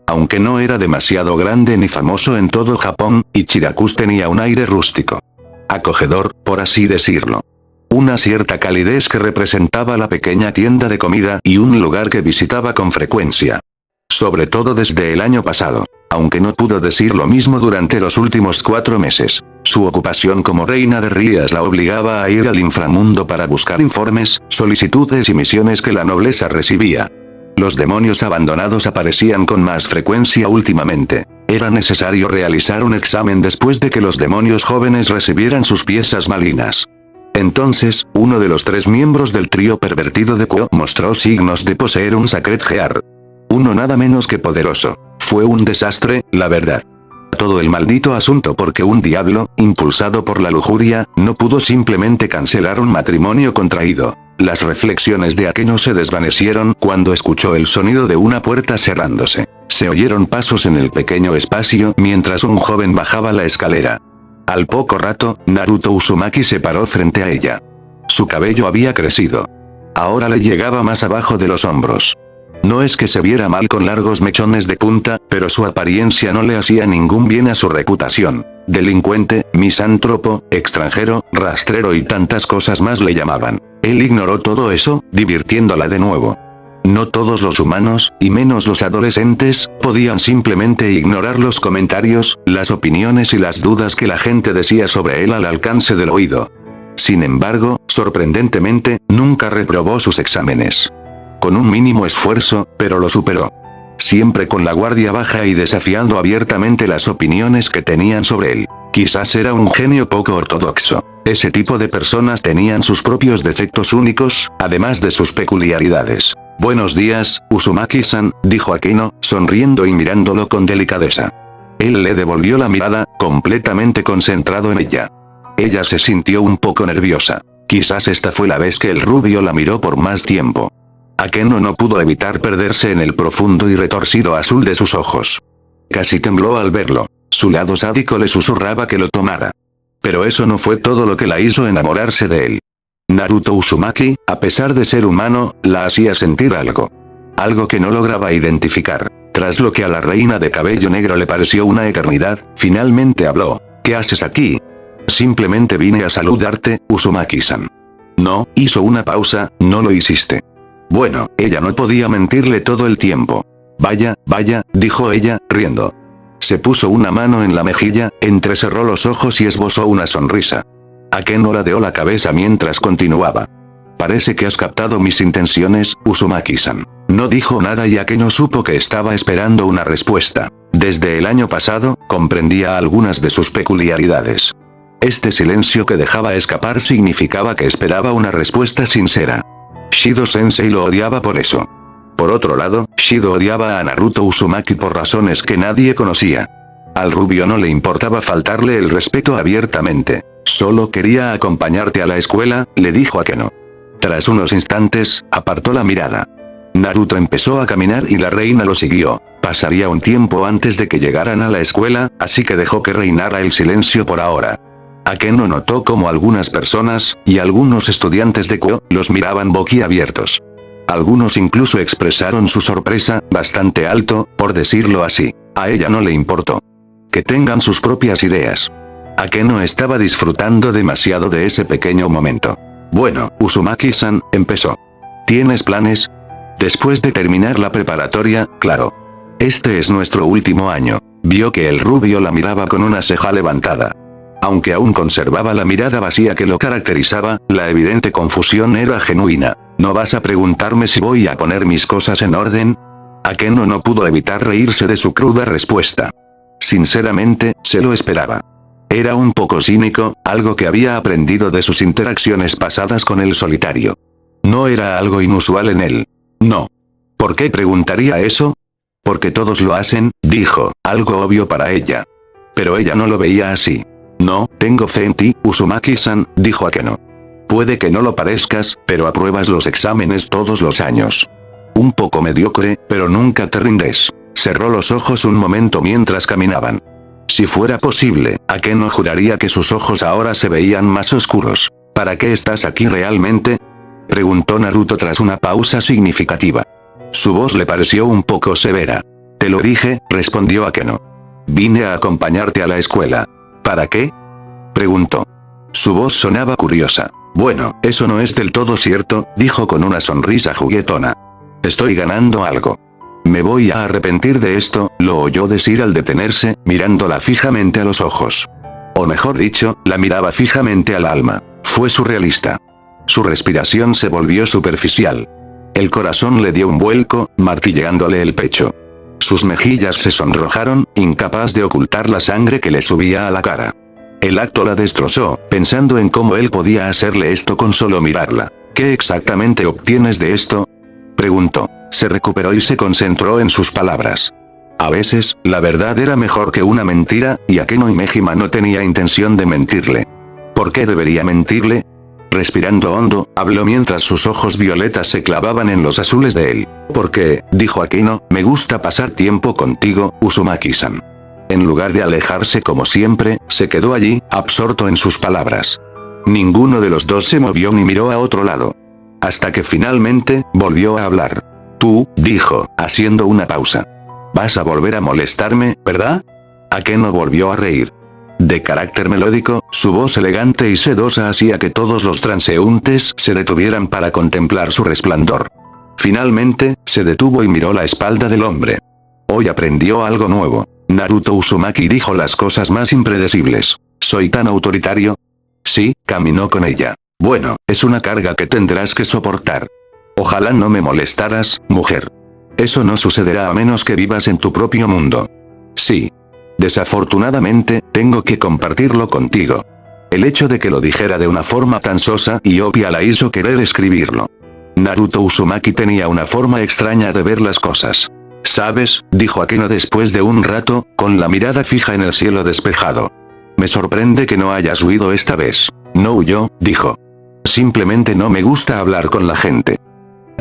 Aunque no era demasiado grande ni famoso en todo Japón, Ichirakusa tenía un aire rústico. Acogedor, por así decirlo. Una cierta calidez que representaba la pequeña tienda de comida y un lugar que visitaba con frecuencia. Sobre todo desde el año pasado. Aunque no pudo decir lo mismo durante los últimos 4 meses. Su ocupación como reina de Rías la obligaba a ir al inframundo para buscar informes, solicitudes y misiones que la nobleza recibía. Los demonios abandonados aparecían con más frecuencia últimamente. Era necesario realizar un examen después de que los demonios jóvenes recibieran sus piezas malignas. Entonces, uno de los 3 miembros del trío pervertido de Kuo mostró signos de poseer un Sacred Gear. Uno nada menos que poderoso. Fue un desastre, la verdad. Todo el maldito asunto porque un diablo, impulsado por la lujuria, no pudo simplemente cancelar un matrimonio contraído. Las reflexiones de Akeno se desvanecieron cuando escuchó el sonido de una puerta cerrándose. Se oyeron pasos en el pequeño espacio mientras un joven bajaba la escalera. Al poco rato, Naruto Uzumaki se paró frente a ella. Su cabello había crecido. Ahora le llegaba más abajo de los hombros. No es que se viera mal con largos mechones de punta, pero su apariencia no le hacía ningún bien a su reputación. Delincuente, misántropo, extranjero, rastrero y tantas cosas más le llamaban. Él ignoró todo eso, divirtiéndola de nuevo. No todos los humanos, y menos los adolescentes, podían simplemente ignorar los comentarios, las opiniones y las dudas que la gente decía sobre él al alcance del oído. Sin embargo, sorprendentemente, nunca reprobó sus exámenes. Con un mínimo esfuerzo, pero lo superó. Siempre con la guardia baja y desafiando abiertamente las opiniones que tenían sobre él. Quizás era un genio poco ortodoxo. Ese tipo de personas tenían sus propios defectos únicos, además de sus peculiaridades. Buenos días, Uzumaki-san, dijo Akeno, sonriendo y mirándolo con delicadeza. Él le devolvió la mirada, completamente concentrado en ella. Ella se sintió un poco nerviosa. Quizás esta fue la vez que el rubio la miró por más tiempo. Akeno no pudo evitar perderse en el profundo y retorcido azul de sus ojos. Casi tembló al verlo. Su lado sádico le susurraba que lo tomara. Pero eso no fue todo lo que la hizo enamorarse de él. Naruto Uzumaki, a pesar de ser humano, la hacía sentir algo. Algo que no lograba identificar. Tras lo que a la reina de cabello negro le pareció una eternidad, finalmente habló. ¿Qué haces aquí? Simplemente vine a saludarte, Uzumaki-san. No, hizo una pausa, no lo hiciste. Bueno, ella no podía mentirle todo el tiempo. Vaya, dijo ella, riendo. Se puso una mano en la mejilla, entrecerró los ojos y esbozó una sonrisa. Akeno ladeó la cabeza mientras continuaba. Parece que has captado mis intenciones, Uzumaki-san. No dijo nada ya que no supo que estaba esperando una respuesta. Desde el año pasado, comprendía algunas de sus peculiaridades. Este silencio que dejaba escapar significaba que esperaba una respuesta sincera. Shido-sensei lo odiaba por eso. Por otro lado, Shido odiaba a Naruto Uzumaki por razones que nadie conocía. Al rubio no le importaba faltarle el respeto abiertamente. Solo quería acompañarte a la escuela, le dijo a Keno. Tras unos instantes, apartó la mirada. Naruto empezó a caminar y la reina lo siguió. Pasaría un tiempo antes de que llegaran a la escuela, así que dejó que reinara el silencio por ahora. Akeno notó como algunas personas, y algunos estudiantes de Kyo, los miraban boquiabiertos. Algunos incluso expresaron su sorpresa, bastante alto, por decirlo así. A ella no le importó. Que tengan sus propias ideas. Akeno estaba disfrutando demasiado de ese pequeño momento. Bueno, Uzumaki-san, empezó. ¿Tienes planes? Después de terminar la preparatoria, claro. Este es nuestro último año. Vio que el rubio la miraba con una ceja levantada. Aunque aún conservaba la mirada vacía que lo caracterizaba, la evidente confusión era genuina. ¿No vas a preguntarme si voy a poner mis cosas en orden? Akeno no pudo evitar reírse de su cruda respuesta. Sinceramente, se lo esperaba. Era un poco cínico, algo que había aprendido de sus interacciones pasadas con el solitario. No era algo inusual en él. No. ¿Por qué preguntaría eso? Porque todos lo hacen, dijo, algo obvio para ella. Pero ella no lo veía así. No, tengo fe en ti, Uzumaki-san, dijo Akeno. Puede que no lo parezcas, pero apruebas los exámenes todos los años. Un poco mediocre, pero nunca te rindes. Cerró los ojos un momento mientras caminaban. Si fuera posible, Akeno juraría que sus ojos ahora se veían más oscuros. ¿Para qué estás aquí realmente? Preguntó Naruto tras una pausa significativa. Su voz le pareció un poco severa. Te lo dije, respondió Akeno. Vine a acompañarte a la escuela. ¿Para qué? Preguntó. Su voz sonaba curiosa. Bueno, eso no es del todo cierto, dijo con una sonrisa juguetona. Estoy ganando algo. Me voy a arrepentir de esto, lo oyó decir al detenerse, mirándola fijamente a los ojos. O mejor dicho, la miraba fijamente al alma. Fue surrealista. Su respiración se volvió superficial. El corazón le dio un vuelco, martilleándole el pecho. Sus mejillas se sonrojaron, incapaz de ocultar la sangre que le subía a la cara. El acto la destrozó, pensando en cómo él podía hacerle esto con solo mirarla. ¿Qué exactamente obtienes de esto? Preguntó. Se recuperó y se concentró en sus palabras. A veces, la verdad era mejor que una mentira, y Akeno Imejima no tenía intención de mentirle. ¿Por qué debería mentirle? Respirando hondo, habló mientras sus ojos violetas se clavaban en los azules de él. Porque, dijo Akeno, me gusta pasar tiempo contigo, Uzumaki-san. En lugar de alejarse como siempre, se quedó allí, absorto en sus palabras. Ninguno de los dos se movió ni miró a otro lado. Hasta que finalmente, volvió a hablar. Tú, dijo, haciendo una pausa. Vas a volver a molestarme, ¿verdad? Akeno volvió a reír. De carácter melódico, su voz elegante y sedosa hacía que todos los transeúntes se detuvieran para contemplar su resplandor. Finalmente, se detuvo y miró la espalda del hombre. Hoy aprendió algo nuevo. Naruto Uzumaki dijo las cosas más impredecibles. ¿Soy tan autoritario? Sí, caminó con ella. Bueno, es una carga que tendrás que soportar. Ojalá no me molestaras, mujer. Eso no sucederá a menos que vivas en tu propio mundo. Sí. Desafortunadamente, tengo que compartirlo contigo. El hecho de que lo dijera de una forma tan sosa y obvia la hizo querer escribirlo. Naruto Uzumaki tenía una forma extraña de ver las cosas. ¿Sabes?, dijo Akeno después de un rato, con la mirada fija en el cielo despejado. Me sorprende que no hayas huido esta vez. No huyó, dijo. Simplemente no me gusta hablar con la gente.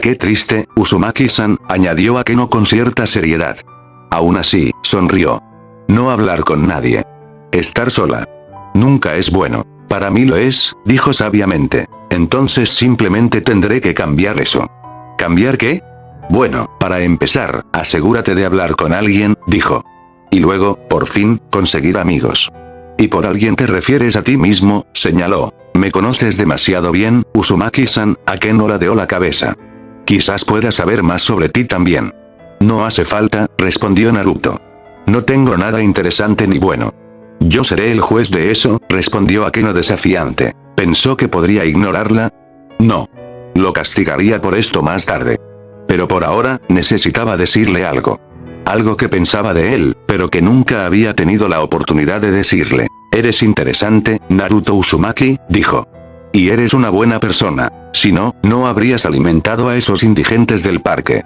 Qué triste, Uzumaki-san, añadió Akeno con cierta seriedad. Aún así, sonrió. No hablar con nadie. Estar sola. Nunca es bueno. Para mí lo es, dijo sabiamente. Entonces simplemente tendré que cambiar eso. ¿Cambiar qué? Bueno, para empezar, asegúrate de hablar con alguien, dijo. Y luego, por fin, conseguir amigos. Y por alguien te refieres a ti mismo, señaló. Me conoces demasiado bien, Uzumaki-san, Akeno ladeó la cabeza. Quizás pueda saber más sobre ti también. No hace falta, respondió Naruto. No tengo nada interesante ni bueno. Yo seré el juez de eso, respondió Akeno desafiante. ¿Pensó que podría ignorarla? No. Lo castigaría por esto más tarde. Pero por ahora, necesitaba decirle algo. Algo que pensaba de él, pero que nunca había tenido la oportunidad de decirle. Eres interesante, Naruto Uzumaki, dijo. Y eres una buena persona. Si no, no habrías alimentado a esos indigentes del parque.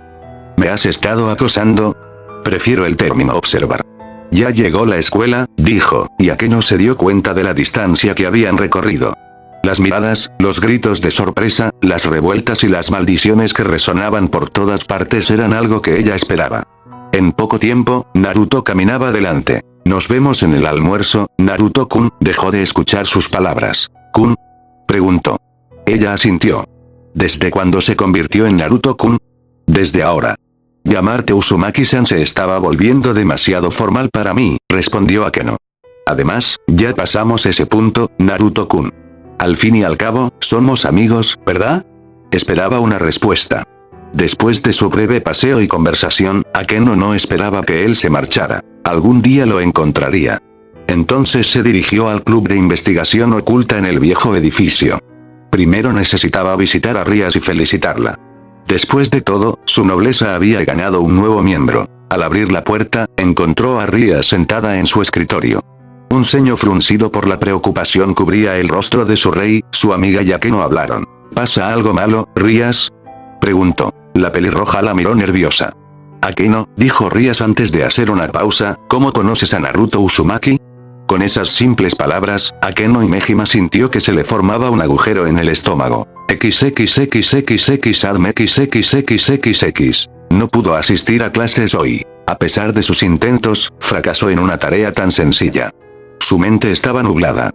¿Me has estado acosando? Prefiero el término observar. Ya llegó la escuela, dijo, y Akeno se dio cuenta de la distancia que habían recorrido. Las miradas, los gritos de sorpresa, las revueltas y las maldiciones que resonaban por todas partes eran algo que ella esperaba. En poco tiempo, Naruto caminaba delante. Nos vemos en el almuerzo, Naruto-kun, dejó de escuchar sus palabras. ¿Kun? Preguntó. Ella asintió. ¿Desde cuándo se convirtió en Naruto-kun? Desde ahora. Llamarte Uzumaki-san se estaba volviendo demasiado formal para mí, respondió Akeno. Además, ya pasamos ese punto, Naruto-kun. Al fin y al cabo, somos amigos, ¿verdad? Esperaba una respuesta. Después de su breve paseo y conversación, Akeno no esperaba que él se marchara. Algún día lo encontraría. Entonces se dirigió al club de investigación oculta en el viejo edificio. Primero necesitaba visitar a Rias y felicitarla. Después de todo, su nobleza había ganado un nuevo miembro. Al abrir la puerta, encontró a Rias sentada en su escritorio. Un ceño fruncido por la preocupación cubría el rostro de su rey, su amiga y Akeno hablaron. ¿Pasa algo malo, Rias? Preguntó. La pelirroja la miró nerviosa. Akeno, dijo Rias antes de hacer una pausa, ¿cómo conoces a Naruto Uzumaki? Con esas simples palabras, Akeno Himejima sintió que se le formaba un agujero en el estómago. XXXXX. No pudo asistir a clases hoy. A pesar de sus intentos, fracasó en una tarea tan sencilla. Su mente estaba nublada.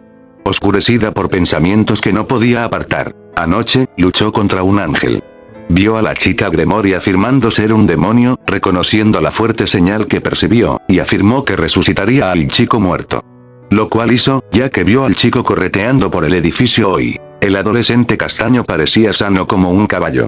Oscurecida por pensamientos que no podía apartar. Anoche, luchó contra un ángel. Vio a la chica Gremory afirmando ser un demonio, reconociendo la fuerte señal que percibió, y afirmó que resucitaría al chico muerto. Lo cual hizo, ya que vio al chico correteando por el edificio hoy. El adolescente castaño parecía sano como un caballo.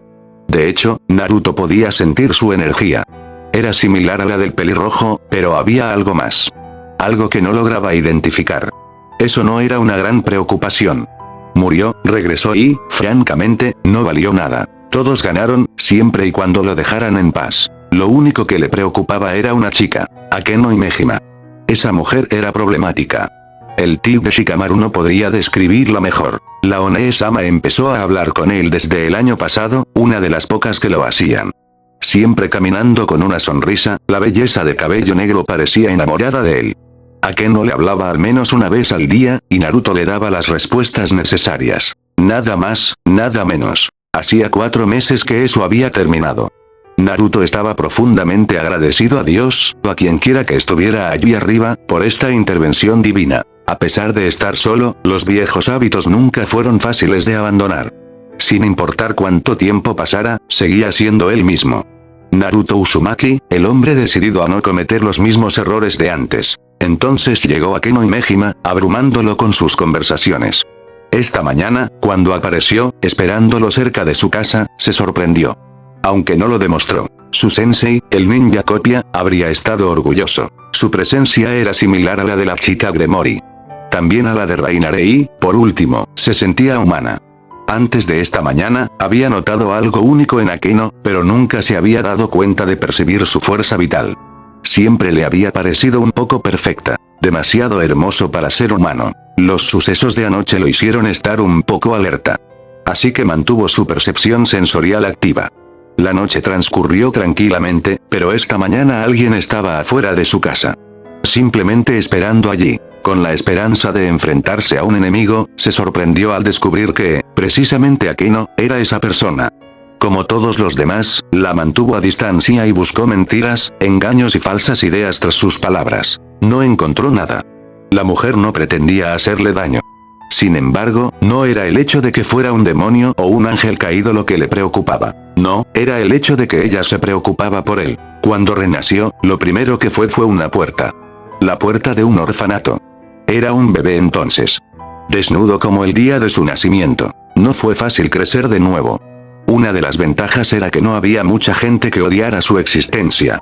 De hecho, Naruto podía sentir su energía. Era similar a la del pelirrojo, pero había algo más. Algo que no lograba identificar. Eso no era una gran preocupación. Murió, regresó y, francamente, no valió nada. Todos ganaron, siempre y cuando lo dejaran en paz. Lo único que le preocupaba era una chica. Akeno Himejima. Esa mujer era problemática. El tío de Shikamaru no podría describirla mejor. La One-sama empezó a hablar con él desde el año pasado, una de las pocas que lo hacían. Siempre caminando con una sonrisa, la belleza de cabello negro parecía enamorada de él. Akeno le hablaba al menos una vez al día, y Naruto le daba las respuestas necesarias. Nada más, nada menos. Hacía 4 meses que eso había terminado. Naruto estaba profundamente agradecido a Dios, o a quien quiera que estuviera allí arriba, por esta intervención divina. A pesar de estar solo, los viejos hábitos nunca fueron fáciles de abandonar. Sin importar cuánto tiempo pasara, seguía siendo él mismo. Naruto Uzumaki, el hombre decidido a no cometer los mismos errores de antes. Entonces llegó Akeno Himejima, abrumándolo con sus conversaciones. Esta mañana, cuando apareció, esperándolo cerca de su casa, se sorprendió. Aunque no lo demostró. Su sensei, el ninja copia, habría estado orgulloso. Su presencia era similar a la de la chica Gremory. También a la de Rainare y, por último, se sentía humana. Antes de esta mañana, había notado algo único en Akeno, pero nunca se había dado cuenta de percibir su fuerza vital. Siempre le había parecido un poco perfecta. Demasiado hermoso para ser humano. Los sucesos de anoche lo hicieron estar un poco alerta. Así que mantuvo su percepción sensorial activa. La noche transcurrió tranquilamente, pero esta mañana alguien estaba afuera de su casa. Simplemente esperando allí. Con la esperanza de enfrentarse a un enemigo, se sorprendió al descubrir que, precisamente Akeno, era esa persona. Como todos los demás, la mantuvo a distancia y buscó mentiras, engaños y falsas ideas tras sus palabras. No encontró nada. La mujer no pretendía hacerle daño. Sin embargo, no era el hecho de que fuera un demonio o un ángel caído lo que le preocupaba. No, era el hecho de que ella se preocupaba por él. Cuando renació, lo primero que fue una puerta. La puerta de un orfanato. Era un bebé entonces. Desnudo como el día de su nacimiento. No fue fácil crecer de nuevo. Una de las ventajas era que no había mucha gente que odiara su existencia.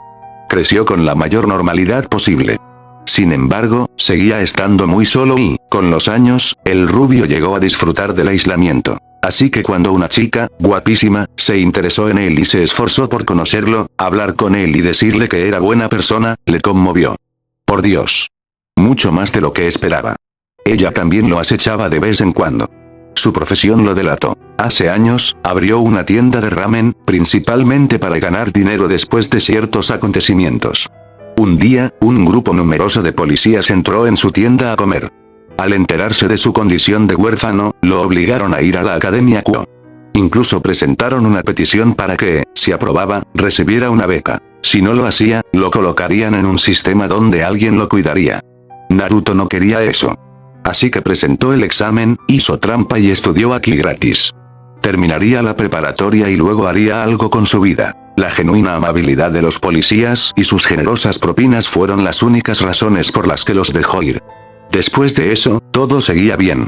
Creció con la mayor normalidad posible. Sin embargo, seguía estando muy solo y, con los años, el rubio llegó a disfrutar del aislamiento. Así que cuando una chica, guapísima, se interesó en él y se esforzó por conocerlo, hablar con él y decirle que era buena persona, le conmovió. Por Dios. Mucho más de lo que esperaba. Ella también lo acechaba de vez en cuando. Su profesión lo delató. Hace años, abrió una tienda de ramen, principalmente para ganar dinero después de ciertos acontecimientos. Un día, un grupo numeroso de policías entró en su tienda a comer. Al enterarse de su condición de huérfano, lo obligaron a ir a la Academia Kuo. Incluso presentaron una petición para que, si aprobaba, recibiera una beca. Si no lo hacía, lo colocarían en un sistema donde alguien lo cuidaría. Naruto no quería eso. Así que presentó el examen, hizo trampa y estudió aquí gratis. Terminaría la preparatoria y luego haría algo con su vida. La genuina amabilidad de los policías y sus generosas propinas fueron las únicas razones por las que los dejó ir. Después de eso, todo seguía bien.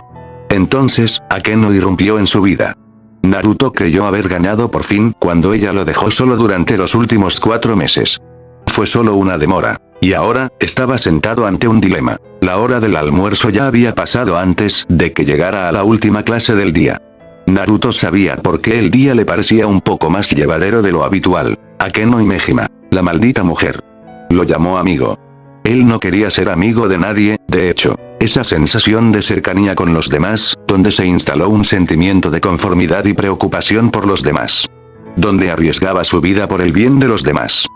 Entonces, Akeno irrumpió en su vida. Naruto creyó haber ganado por fin cuando ella lo dejó solo durante los últimos 4 meses. Fue solo una demora. Y ahora, estaba sentado ante un dilema. La hora del almuerzo ya había pasado antes de que llegara a la última clase del día. Naruto sabía por qué el día le parecía un poco más llevadero de lo habitual. Akeno Himejima, la maldita mujer. Lo llamó amigo. Él no quería ser amigo de nadie, de hecho, esa sensación de cercanía con los demás, donde se instaló un sentimiento de conformidad y preocupación por los demás. Donde arriesgaba su vida por el bien de los demás.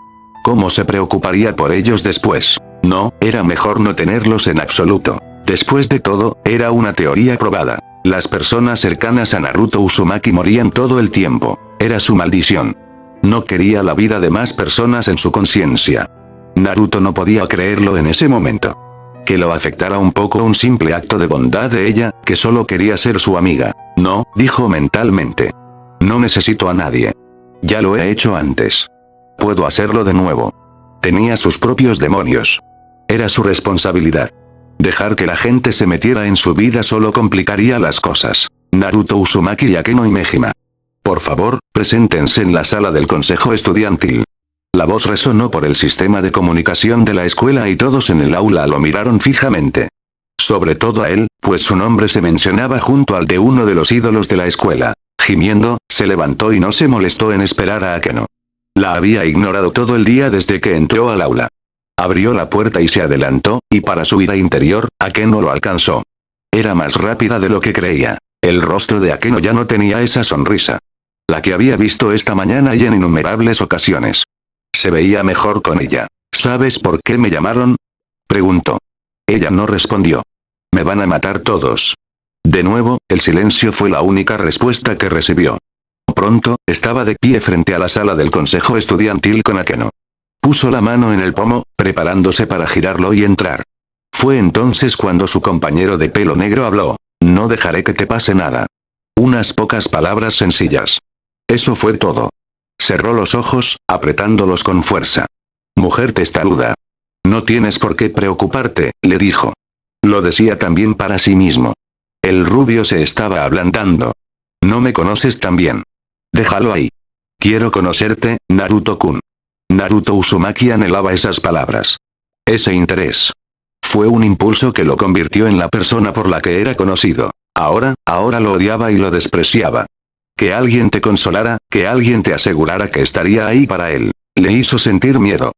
¿Cómo se preocuparía por ellos después? No, era mejor no tenerlos en absoluto. Después de todo, era una teoría probada. Las personas cercanas a Naruto Uzumaki morían todo el tiempo. Era su maldición. No quería la vida de más personas en su conciencia. Naruto no podía creerlo en ese momento. Que lo afectara un poco un simple acto de bondad de ella, que solo quería ser su amiga. No, dijo mentalmente. No necesito a nadie. Ya lo he hecho antes. Puedo hacerlo de nuevo. Tenía sus propios demonios. Era su responsabilidad. Dejar que la gente se metiera en su vida solo complicaría las cosas. Naruto Uzumaki y Akeno Himejima. Por favor, preséntense en la sala del consejo estudiantil. La voz resonó por el sistema de comunicación de la escuela y todos en el aula lo miraron fijamente. Sobre todo a él, pues su nombre se mencionaba junto al de uno de los ídolos de la escuela. Gimiendo, se levantó y no se molestó en esperar a Akeno. La había ignorado todo el día desde que entró al aula. Abrió la puerta y se adelantó, y para su ida interior, Akeno lo alcanzó. Era más rápida de lo que creía. El rostro de Akeno ya no tenía esa sonrisa. La que había visto esta mañana y en innumerables ocasiones. Se veía mejor con ella. ¿Sabes por qué me llamaron?, preguntó. Ella no respondió. Me van a matar todos. De nuevo, el silencio fue la única respuesta que recibió. Pronto, estaba de pie frente a la sala del consejo estudiantil con Akeno. Puso la mano en el pomo, preparándose para girarlo y entrar. Fue entonces cuando su compañero de pelo negro habló. No dejaré que te pase nada. Unas pocas palabras sencillas. Eso fue todo. Cerró los ojos, apretándolos con fuerza. Mujer testaruda. No tienes por qué preocuparte, le dijo. Lo decía también para sí mismo. El rubio se estaba ablandando. No me conoces tan bien. Déjalo ahí. Quiero conocerte, Naruto-kun. Naruto Uzumaki anhelaba esas palabras. Ese interés. Fue un impulso que lo convirtió en la persona por la que era conocido. Ahora lo odiaba y lo despreciaba. Que alguien te consolara, que alguien te asegurara que estaría ahí para él. Le hizo sentir miedo.